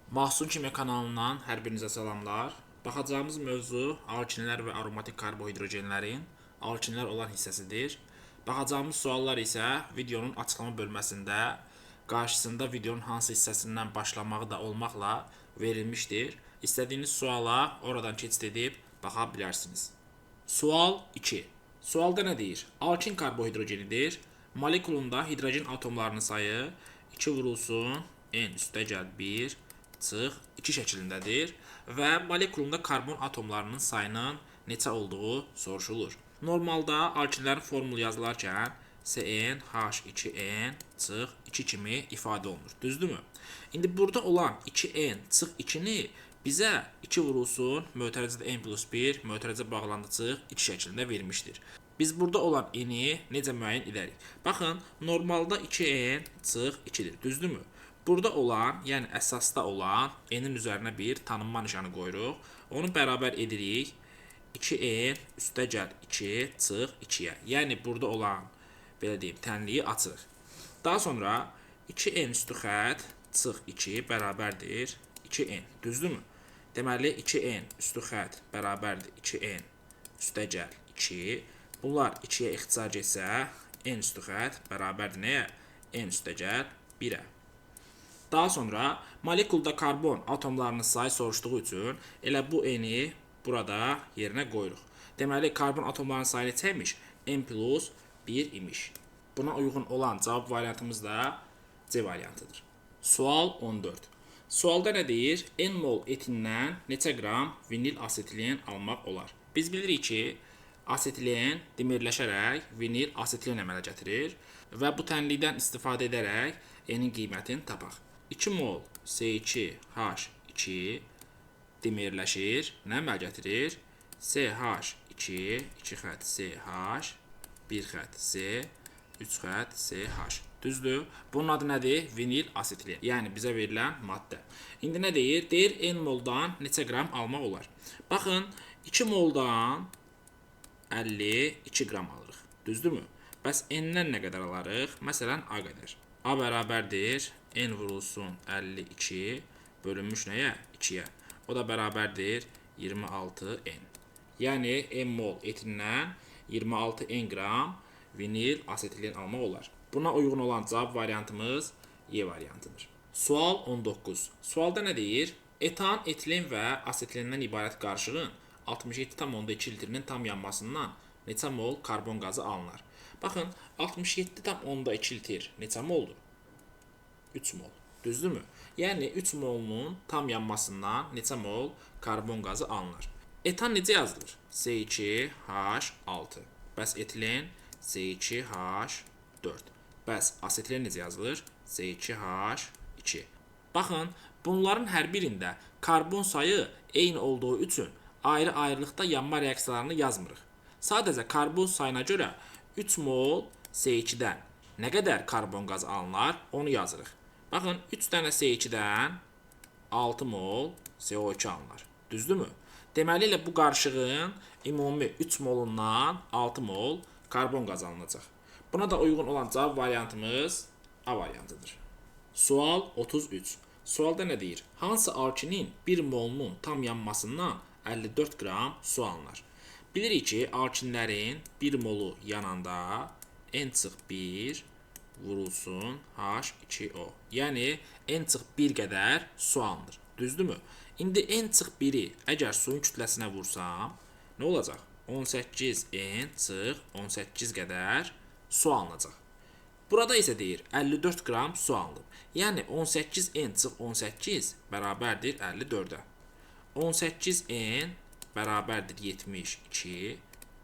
Mahsun Kimya kanalından hər birinizə salamlar. Baxacağımız mövzu alkinlər və aromatik karbohidrogenlərin alkinlər olan hissəsidir. Baxacağımız suallar isə videonun açıqlama bölməsində qarşısında videonun hansı hissəsindən başlamağı da olmaqla verilmişdir. İstədiyiniz suala oradan keçid edib baxa bilərsiniz. Sual 2. Sualda nə deyir? Alkin karbohidrogenidir. Molekulunda hidrogen atomlarının sayı 2 vurulsun n üstə gəl 1 çıx 2 şəklindədir və molekulunda karbon atomlarının sayının neçə olduğu soruşulur. Normalda alkinlərin formulu yazılarkən CnH2n çıx 2 kimi ifadə olunur. Düzdürmü? İndi burada olan 2n çıx 2-ni bizə 2 vurulsun mötərizədə n plus 1 mötərizə bağlandı çıx 2 şəklində vermişdir. Biz burada olan n-i necə müəyyən edərik? Baxın, normalda 2n çıx 2-dir. Düzdürmü? Burada olan, yəni əsasda olan n-in üzərinə bir tanınma nişanı qoyuruq. Onu bərabər edirik 2n üstə gəl 2 çıx 2-yə. Yəni burada olan, belə deyim, tənliyi açırıq. Daha sonra 2n üstü xətt çıx 2 bərabərdir 2n. Düzdürmü? Deməli 2n üstü xətt bərabərdir 2n üstə gəl 2. Bunlar 2-yə ixtisar etsə, n üstü xətt bərabərdir nəyə? N üstə gəl 1-ə. Daha sonra molekulda karbon atomlarının sayı soruşduğu üçün elə bu n-i burada yerinə qoyuruq. Deməli, karbon atomlarının sayı neçəymiş? N plus 1 imiş. Buna uyğun olan cavab variantımız da C variantıdır. Sual 14. Sualda nə deyir? N mol etindən neçə qram vinil asetilen almaq olar? Biz bilirik ki, asetilen dimerləşərək vinil asetilen əmələ gətirir və bu tənlikdən istifadə edərək n-in qiymətini tapaq. 2 mol C2H2 dimerləşir, nə əmələ gətirir? CH2, 2 xətt CH, 1 xətt C, 3 xətt CH. Düzdür? Bunun adı nədir? Vinil asetilen. Yəni bizə verilən maddə. İndi nə deyir? Deyir N moldan neçə qram almaq olar? Baxın, 2 moldan 52 qram alırıq. Düzdürmü? Bəs N-dən nə qədər alarıq? Məsələn, A qədər. A bərabərdir n vurulsun 52 bölünmüş nəyə? 2-yə. O da bərabərdir 26n. Yəni n mol etindən 26n qram vinil asetilen almaq olar. Buna uyğun olan cavab variantımız Y variantıdır. Sual 19. Sualda nə deyir? Etan, etilen və asetilenden ibarət qarışığın 67,2 litrinin tam yanmasından neçə mol karbon qazı alınır? Baxın, 67,2 litr neçə moldur? 3 mol. Düzdürmü? Yəni 3 molunun tam yanmasından neçə mol karbon qazı alınır? Etan necə yazılır? C2H6. Bəs etilen C2H4. Bəs asetilen necə yazılır? C2H2. Baxın, bunların hər birində karbon sayı eyni olduğu üçün ayrı-ayrılıqda yanma reaksiyalarını yazmırıq. Sadəcə karbon sayına görə 3 mol C2-dən nə qədər karbon qazı alınır, onu yazırıq. Baxın, 3 dənə C2-dən 6 mol CO2 alınır. Düzdürmü? Deməli, elə bu qarışığın ümumi 3 molundan 6 mol karbon qazı alınacaq. Buna da uyğun olan cavab variantımız A variantıdır. Sual 33. Sualda nə deyir? Hansı alkinin 1 molunun tam yanmasından 54 qram su alınır? Bilirik ki, alkinlərin 1 molu yananda N-1 vurulsun H2O. Yəni, N-1 qədər su alınır. Düzdürmü? İndi N-1-i əgər suyun kütləsinə vursam, nə olacaq? 18N-18 qədər su alınacaq. Burada isə deyir 54 qram su alınıb. Yəni 18N-18 bərabərdir 54-ə. 18N bərabərdir 72.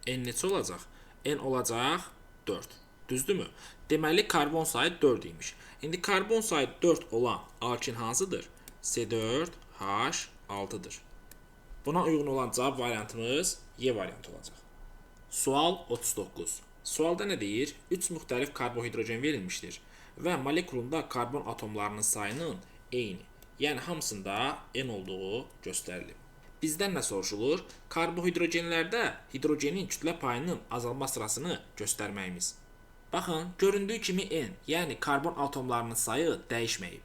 N neçə olacaq? N olacaq 4. Düzdürmü? Deməli karbon sayı 4 imiş. İndi karbon sayı 4 olan alkin hansıdır? C4H6-dır. Buna uyğun olan cavab variantımız Y variantı olacaq. Sual 39. Sualda nə deyir? 3 müxtəlif karbohidrogen verilmişdir və molekulunda karbon atomlarının sayının eyni, yəni hamısında N olduğu göstərilib. Bizdən nə soruşulur? Karbohidrogenlərdə hidrogenin kütlə payının azalma sırasını göstərməyimiz. Baxın, göründüyü kimi N, yəni karbon atomlarının sayı dəyişməyib.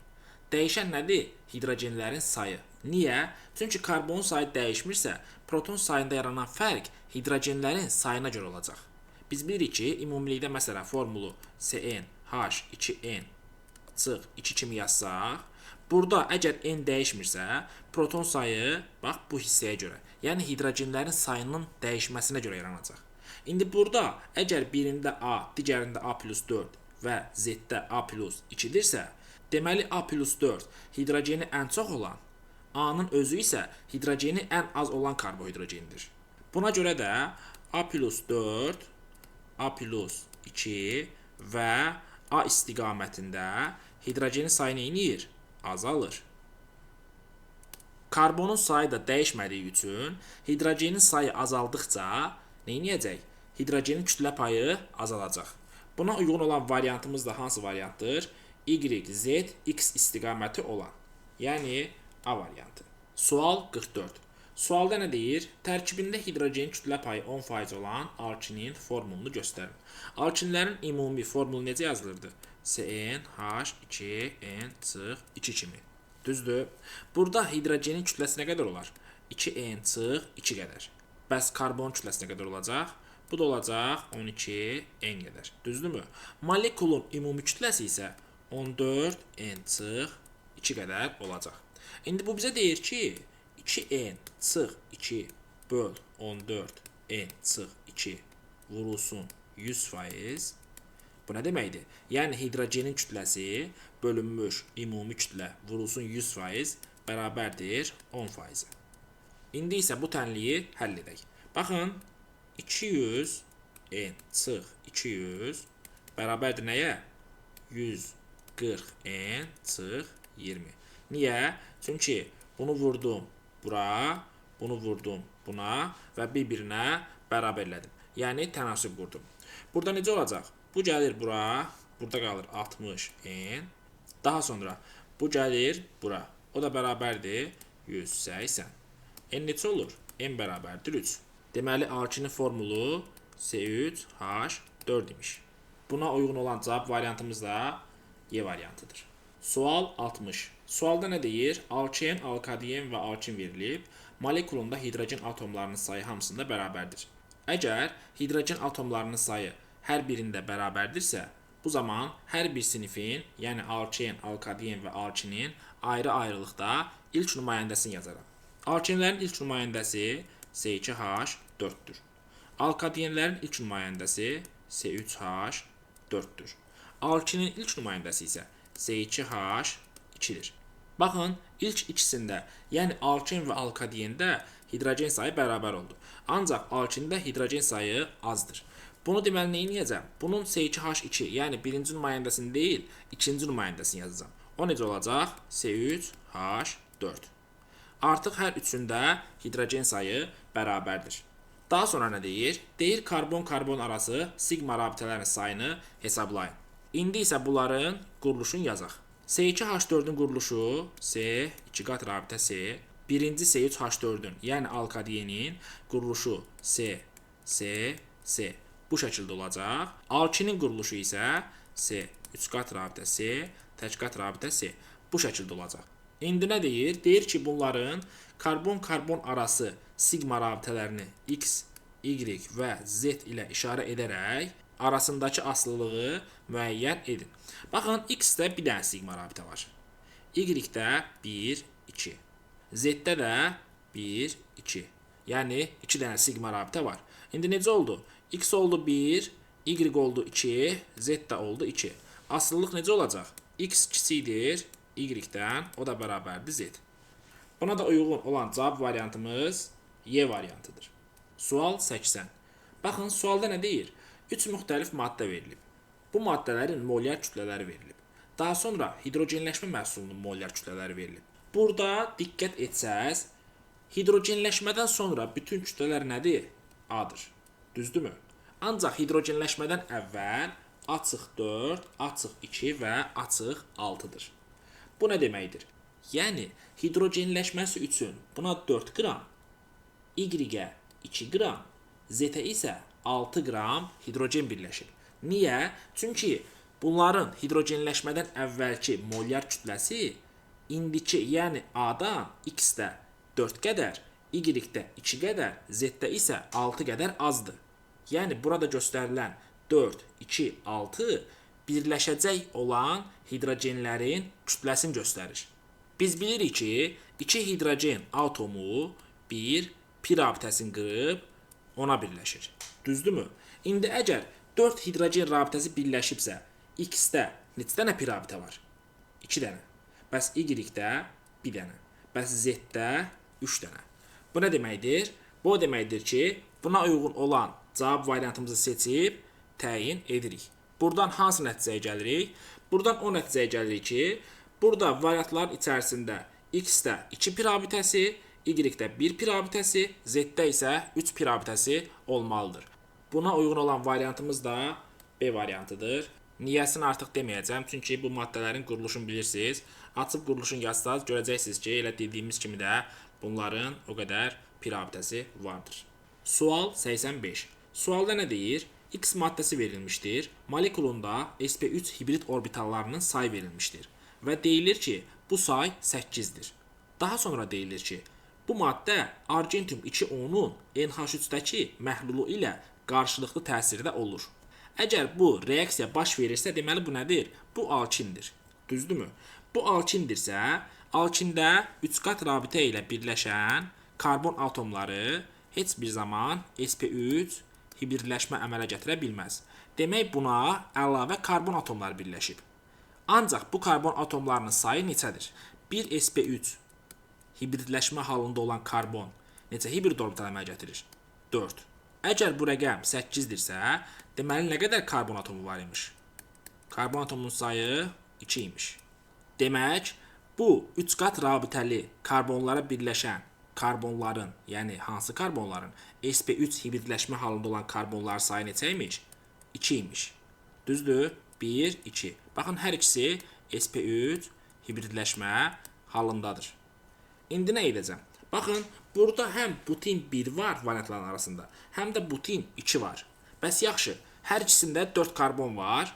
Dəyişən nədir? Hidrogenlərin sayı. Niyə? Çünki karbonun sayı dəyişmirsə, proton sayında yaranan fərq hidrogenlərin sayına görə olacaq. Biz bilirik ki, ümumilikdə məsələn formulu CnH2n-2 kimi yazsaq, burada əgər n dəyişmirsə, proton sayı bax bu hissəyə görə, yəni hidrogenlərin sayının dəyişməsinə görə yaranacaq. İndi burada əgər birində A, digərində A+4 və Z-də A+2-dirsə, deməli A+4 hidrogeni ən çox olan, A-nın özü isə hidrogeni ən az olan karbohidrogendir. Buna görə də A+4, A+2 və A istiqamətində hidrogenin sayı neyinir? Azalır. Karbonun sayı da dəyişmədiyi üçün hidrogenin sayı azaldıqca neyniyəcək? Hidrogenin kütlə payı azalacaq. Buna uyğun olan variantımız da hansı variantdır? Y, Z, X istiqaməti olan, yəni A variantı. Sual 44. Sualda nə deyir? Tərkibində hidrogenin kütlə payı 10% olan alkinin formulunu göstərin. Alkinlərin ümumi formulu necə yazılırdı? CnH2n-2 kimi. Düzdür? Burada hidrogenin kütləsi nə qədər olar? 2n-2 qədər. Bəs karbon kütləsi nə qədər olacaq? Bu da olacaq 12n qədər. Düzdürmü? Molekulun ümumi kütləsi isə 14n-2 qədər olacaq. İndi bu bizə deyir ki, 2n-2 böl 14n-2 vurulsun 100%. Bu nə deməkdir? Yəni hidrogenin kütləsi bölünmüş ümumi kütlə vurulsun 100% bərabərdir 10%. İndi isə bu tənliyi həll edək. Baxın, 200n-200 bərabərdir nəyə? 140n-20. Niyə? Çünki bunu vurdum bura, bunu vurdum buna və bir-birinə bərabərlədim. Yəni tənasüb qurdum. Burada necə olacaq? Bu gəlir bura, burada qalır 60n. Daha sonra bu gəlir bura. O da bərabərdir 180. N neçə olur? N bərabərdir 3. Deməli, alkinin formulu C3H4 imiş. Buna uyğun olan cavab variantımız da Y variantıdır. Sual 60. Sualda nə deyir? Alken, alkadiyen və alkin verilib. Molekulunda hidrogen atomlarının sayı hamısında bərabərdir. Əgər hidrogen atomlarının sayı hər birində bərabərdirsə, bu zaman hər bir sinifin, yəni alken, alkadiyen və alkinin ayrı-ayrılıqda ilk nümayəndəsini yazarım. Alkenlərin ilk nümayəndəsi C2H4-dür. Alkadiyenlərin ilk nümayəndəsi C3H4-dür. Alkinin ilk nümayəndəsi isə C2H2-dir. Baxın, ilk ikisində, yəni alken və alkadiyində hidrogen sayı bərabər oldu. Ancaq alkində hidrogen sayı azdır. Bunu deməli nə edəcəm? Bunun C2H2, yəni birinci nümayəndəsini deyil, ikinci nümayəndəsini yazacağım. O necə olacaq? C3H4. Artıq hər üçündə hidrogen sayı bərabərdir. Daha sonra nə deyir? Deyir karbon-karbon arası sigma rabitələrin sayını hesablayın. İndi isə bunların quruluşunu yazaq. C2H4-ün quruluşu C, 2 qat rabitə C. Birinci C3H4-ün, yəni alkadiyenin quruluşu C, C, C. Bu şəkildə olacaq. Alkinin quruluşu isə C, 3 qat rabitə C, tək qat rabitə C. Bu şəkildə olacaq. İndi nə deyir? Deyir ki, bunların karbon-karbon arası sigma rabitələrini X, Y və Z ilə işarə edərək arasındakı asılılığı müəyyən edin. Baxın, X-də bir dənə sigma rabitə var. Y-də 1, 2. Z-də də 1, 2. Yəni 2 dənə sigma rabitə var. İndi necə oldu? X oldu 1, Y oldu 2, Z də oldu 2. Asıllılıq necə olacaq? X kiçikdir Y-dən, o da bərabərdir Z. Buna da uyğun olan cavab variantımız Y variantıdır. Sual 80. Baxın, sualda nə deyir? 3 müxtəlif maddə verilib. Bu maddələrin molyar kütlələri verilib. Daha sonra hidrogenləşmə məhsulunun molyar kütlələri verilib. Burada diqqət etsəz, hidrogenləşmədən sonra bütün kütlələr nədir? A-dır. Düzdürmü? Ancaq hidrogenləşmədən əvvəl açıq 4, açıq 2 və açıq 6-dır. Bu nə deməkdir? Yəni, hidrogenləşməsi üçün buna 4 qram, Y-ə 2 qram, Z-ə isə 6 qram hidrogen birləşib. Niyə? Çünki bunların hidrogenləşmədən əvvəlki molyar kütləsi indiki, yəni A-dan X-də 4 qədər, Y-də 2 qədər, Z-də isə 6 qədər azdır. Yəni burada göstərilən 4, 2, 6 birləşəcək olan hidrogenlərin kütləsini göstərir. Biz bilirik ki, 2 hidrogen atomu bir pi rabitəsini qırıb ona birləşir. Düzdürmü? İndi əgər 4 hidrogen rabitəsi birləşibsə, X-də neçə dənə pi rabitə var? 2 dənə. Bəs Y-də 1 dənə. Bəs Z-də 3 dənə. Bu nə deməkdir? Bu o deməkdir ki, buna uyğun olan cavab variantımızı seçib təyin edirik. Buradan hansı nəticəyə gəlirik? Buradan o nəticəyə gəlirik ki, burada variantların içərisində X-də 2 pi rabitəsi, Y-də 1 pi rabitəsi, Z-də isə 3 pi rabitəsi olmalıdır. Buna uyğun olan variantımız da B variantıdır. Niyəsini artıq deməyəcəm, çünki bu maddələrin quruluşunu bilirsiniz. Açıb quruluşunu yazsaz, görəcəksiniz ki, elə dediyimiz kimi də bunların o qədər pi rabitəsi vardır. Sual 85. Sualda nə deyir? X maddəsi verilmişdir. Molekulunda sp3 hibrid orbitallarının sayı verilmişdir. Və deyilir ki, bu say 8-dir. Daha sonra deyilir ki, bu maddə argentium 2O-nun NH3-dəki məhlulu ilə qarşılıqlı təsirdə olur. Əgər bu reaksiya baş verirsə, deməli bu nədir? Bu alkindir. Düzdürmü? Bu alkindirsə, alkində 3 qat rabitə ilə birləşən karbon atomları heç bir zaman sp3 hibridləşmə əmələ gətirə bilməz. Demək, buna əlavə karbon atomları birləşib. Ancaq bu karbon atomlarının sayı neçədir? 1 sp3 hibridləşmə halında olan karbon neçə hibrid orbital əmələ gətirir? 4. Əgər bu rəqəm 8-dirsə, deməli nə qədər karbon atomu var imiş? Karbon atomunun sayı 2 imiş. Demək, bu 3 qat rabitəli karbonlara birləşən karbonların, yəni hansı karbonların sp3 hibridləşmə halında olan karbonların sayı neçə imiş? 2 imiş. Düzdür? 1, 2. Baxın, hər ikisi sp3 hibridləşmə halındadır. İndi nə edəcəm? Baxın, burada həm butin 1 var variantların arasında, həm də butin 2 var. Bəs yaxşı, hər ikisində 4 karbon var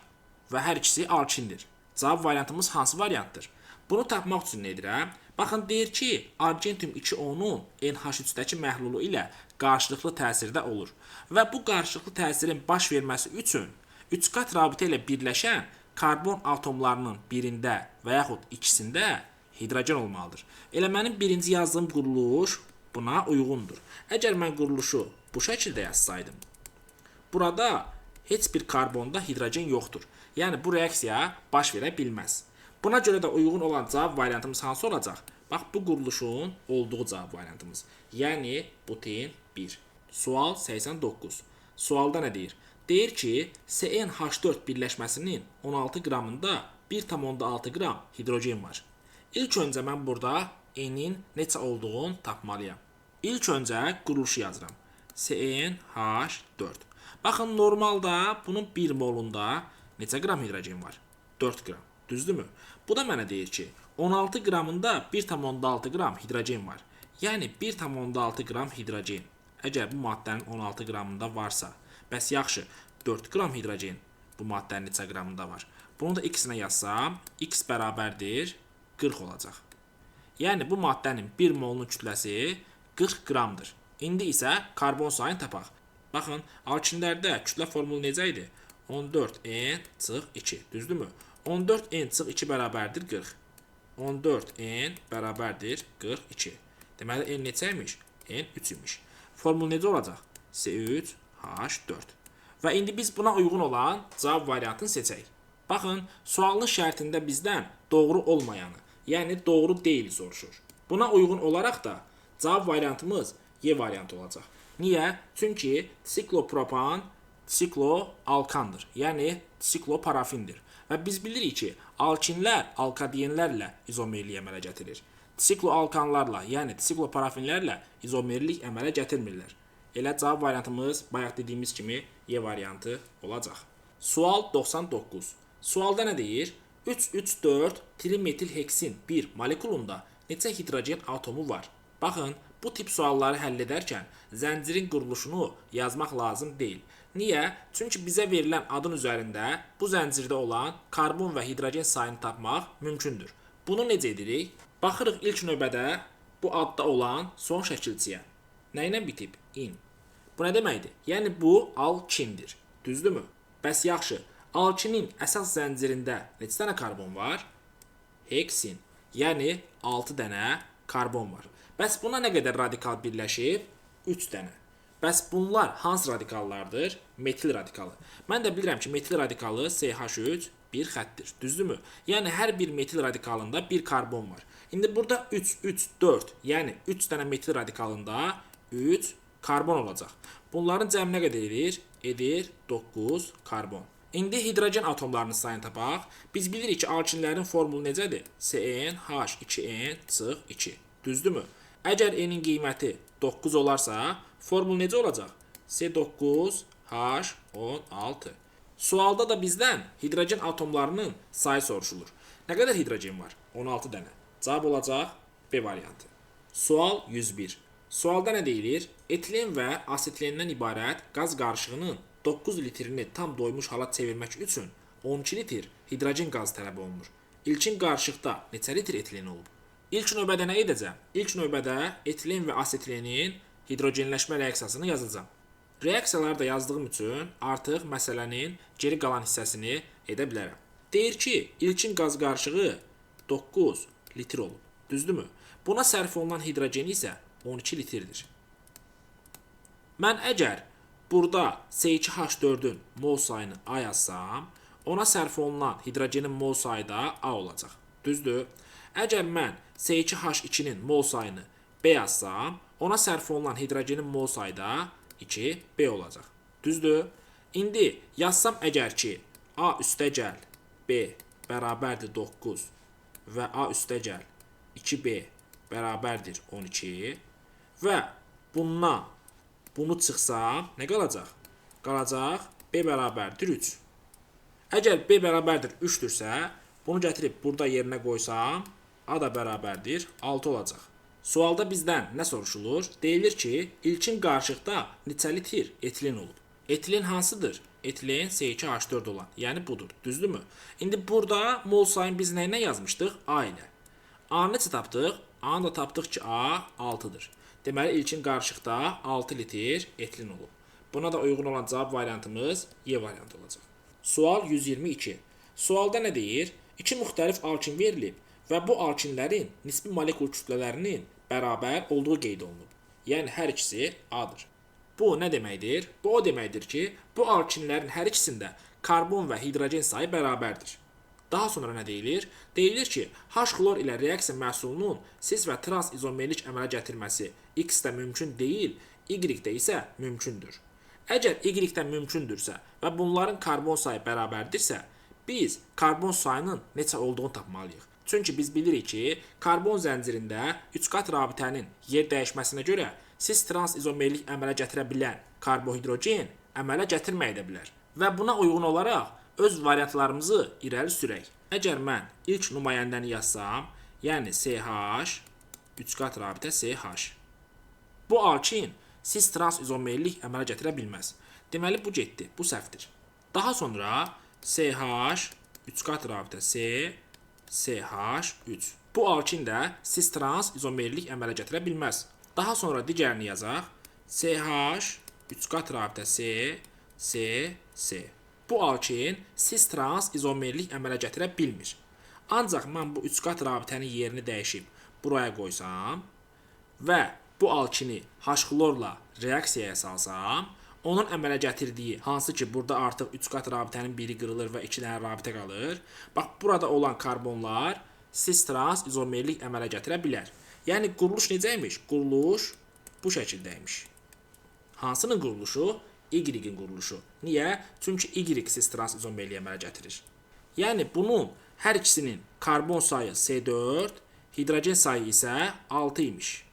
və hər ikisi alkindir. Cavab variantımız hansı variantdır? Bunu tapmaq üçün nə edirəm? Baxın, deyir ki, argentium 2O-nun NH3-dəki məhlulu ilə qarşılıqlı təsirdə olur. Və bu qarşılıqlı təsirin baş verməsi üçün 3 qat rabitə ilə birləşən karbon atomlarının birində və yaxud ikisində hidrogen olmalıdır. Elə mənim birinci yazdığım quruluş buna uyğundur. Əgər mən quruluşu bu şəkildə yazsaydım, burada heç bir karbonda hidrogen yoxdur. Yəni bu reaksiya baş verə bilməz. Buna görə də uyğun olan cavab variantımız hansı olacaq? Bax, bu quruluşun olduğu cavab variantımız. Yəni butin 1. Sual 89. Sualda nə deyir? Deyir ki, CnH4 birləşməsinin 16 qramında 1,6 qram hidrogen var. İlk öncə mən burada N-in neçə olduğunu tapmalıyam. İlk öncə quruluşu yazıram. CnH4. Baxın, normalda bunun 1 molunda neçə qram hidrogen var? 4 qram. Düzdürmü? Bu da mənə deyir ki, 16 qramında 1,6 qram hidrogen var. Yəni 1,6 qram hidrogen. Əgər bu maddənin 16 qramında varsa, bəs yaxşı, 4 qram hidrogen bu maddənin neçə qramında var? Bunu da x-nə yazsam, x bərabərdir 40 olacaq. Yəni bu maddənin 1 molunun kütləsi 40 qramdır. İndi isə karbon sayını tapaq. Baxın, alkinlərdə kütlə formulu necə idi? 14n/2, düzdürmü? 14n/2 bərabərdir 40. 14n bərabərdir 42. Deməli, n neçəymiş? N 3 imiş. Formul necə olacaq? C3H4. Və indi biz buna uyğun olan cavab variantını seçək. Baxın, sualın şərtində bizdən doğru olmayanı, yəni doğru deyil soruşur. Buna uyğun olaraq da cavab variantımız Y variantı olacaq. Niyə? Çünki siklopropan sikloalkandır, yəni sikloparafindir. Və biz bilirik ki, alkinlər alkadenlərlə izomerlik əmələ gətirir. Sikloalkanlarla, yəni sikloparafinlərlə izomerlik əmələ gətirmirlər. Elə cavab variantımız bayaq dediyimiz kimi Y variantı olacaq. Sual 99. Sualda nə deyir? 3,3,4 trimetilheksin 1 molekulunda neçə hidrogen atomu var? Baxın, bu tip sualları həll edərkən zəncirin quruluşunu yazmaq lazım deyil. Niyə? Çünki bizə verilən adın üzərində bu zəncirdə olan karbon və hidrogen sayını tapmaq mümkündür. Bunu necə edirik? Baxırıq ilk növbədə bu adda olan son şəkilçiyə. Nə ilə bitib? In. Bu nə deməkdir? Yəni bu alkindir. Düzdürmü? Bəs yaxşı. Alkinin əsas zəncirində neçə dənə karbon var? Heksin. Yəni 6 dənə karbon var. Bəs buna nə qədər radikal birləşib? 3 dənə. Bəs bunlar hansı radikallardır? Metil radikalı. Mən də bilirəm ki, metil radikalı CH3 bir xəttdir. Düzdürmü? Yəni hər bir metil radikalında bir karbon var. İndi burada 3, 3, 4, yəni 3 dənə metil radikalında 3 karbon olacaq. Bunların cəmi nə qədər edir? Edir 9 karbon. İndi hidrogen atomlarının sayını tapaq. Biz bilirik ki, alkinlərin formulu necədir? CnH2n-2. Düzdürmü? Əgər N'in qiyməti 9 olarsa, formul necə olacaq? C9H16. Sualda da bizdən hidrogen atomlarının sayı soruşulur. Nə qədər hidrogen var? 16 dənə. Cavab olacaq B variantı. Sual 101. Sualda nə deyilir? Etilen və asetilenden ibarət qaz qarışığının 9 litrini tam doymuş hala çevirmək üçün 12 litr hidrogen qazı tələb olunur. İlkin qarışıqda neçə litr etilen olub? İlk növbədə nə edəcəm? İlk növbədə etilen və asetilenin hidrogenləşmə reaksiyasını yazacağım. Reaksiyaları da yazdığım üçün artıq məsələnin geri qalan hissəsini edə bilərəm. Deyir ki, ilkin qaz qarışığı 9 litr olub. Düzdürmü? Buna sərf olunan hidrogen isə 12 litrdir. Mən əgər burada C2H4-ün mol sayını A yazsam, ona sərf olunan hidrogenin mol sayı da A olacaq. Düzdür? Əgər mən C2H2-nin mol sayını B yazsam, ona sərf olunan hidrogenin mol sayı da 2B olacaq. Düzdür? İndi yazsam əgər ki, A üstəgəl B bərabərdir 9 və A üstəgəl 2B bərabərdir 12 və bundan bunu çıxsam, nə qalacaq? Qalacaq B bərabərdir 3. Əgər B bərabərdir 3-dürsə, bunu gətirib burada yerinə qoysam, A da bərabərdir 6 olacaq. Sualda bizdən nə soruşulur? Deyilir ki, ilkin qarışıqda neçə litr etilen olub? Etilen hansıdır? Etilen C2H4 olan, yəni budur. Düzdürmü? İndi burada mol sayını biz nə ilə yazmışdıq? A ilə. A-nı neçə tapdıq? A-nı da tapdıq ki, A 6-dır. Deməli, ilkin qarışıqda 6 litr etilen olub. Buna da uyğun olan cavab variantımız Y variantı olacaq. Sual 122. Sualda nə deyir? İki müxtəlif alkin verilib və bu alkinlərin nisbi molekul kütlələrinin bərabər olduğu qeyd olunub. Yəni, hər ikisi A-dır. Bu nə deməkdir? Bu o deməkdir ki, bu alkinlərin hər ikisində karbon və hidrogen sayı bərabərdir. Daha sonra nə deyilir? Deyilir ki, H-xlor ilə reaksiya məhsulunun cis və trans izomerlik əmələ gətirməsi X-də mümkün deyil, Y-də isə mümkündür. Əgər Y-də mümkündürsə və bunların karbon sayı bərabərdirsə, biz karbon sayının neçə olduğunu tapmalıyıq. Çünki biz bilirik ki, karbon zəncirində 3 qat rabitənin yer dəyişməsinə görə cis trans izomerlik əmələ gətirə bilən karbohidrogen əmələ gətirməyə də bilər. Və buna uyğun olaraq öz variantlarımızı irəli sürək. Əgər mən ilk nümayəndəni yazsam, yəni CH, 3 qat rabitə CH. Bu alkin cis trans izomerlik əmələ gətirə bilməz. Deməli, bu getdi, bu səhvdir. Daha sonra CH, 3 qat rabitə C, CH3. Bu alkin də cis trans izomerlik əmələ gətirə bilməz. Daha sonra digərini yazaq. CH, 3 qat rabitə C, C, C. Bu alkin cis trans izomerlik əmələ gətirə bilmir. Ancaq mən bu 3 qat rabitənin yerini dəyişib buraya qoysam və bu alkini H-xlorla reaksiyaya salsam, onun əmələ gətirdiyi, hansı ki burada artıq 3 qat rabitənin biri qırılır və 2 dənə rabitə qalır. Bax, burada olan karbonlar cis trans izomerlik əmələ gətirə bilər. Yəni, quruluş necəymiş? Quruluş bu şəkildəymiş. Hansının quruluşu? Y-in quruluşu. Niyə? Çünki Y cis trans izomerlik əmələ gətirir. Yəni, bunun hər ikisinin karbon sayı C4, hidrogen sayı isə 6 imiş.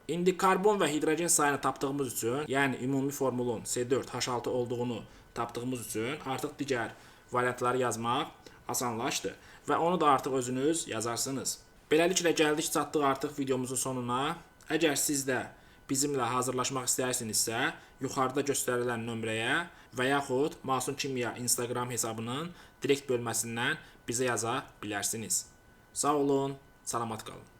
İndi karbon və hidrogen sayını tapdığımız üçün, yəni ümumi formulun C4H6 olduğunu tapdığımız üçün artıq digər variantları yazmaq asanlaşdı və onu da artıq özünüz yazarsınız. Beləliklə gəldik, çatdıq artıq videomuzun sonuna. Əgər siz də bizimlə hazırlaşmaq istəyirsinizsə, yuxarıda göstərilən nömrəyə və yaxud Masum Kimya Instagram hesabının direkt bölməsindən bizə yaza bilərsiniz. Sağ olun, salamat qalın.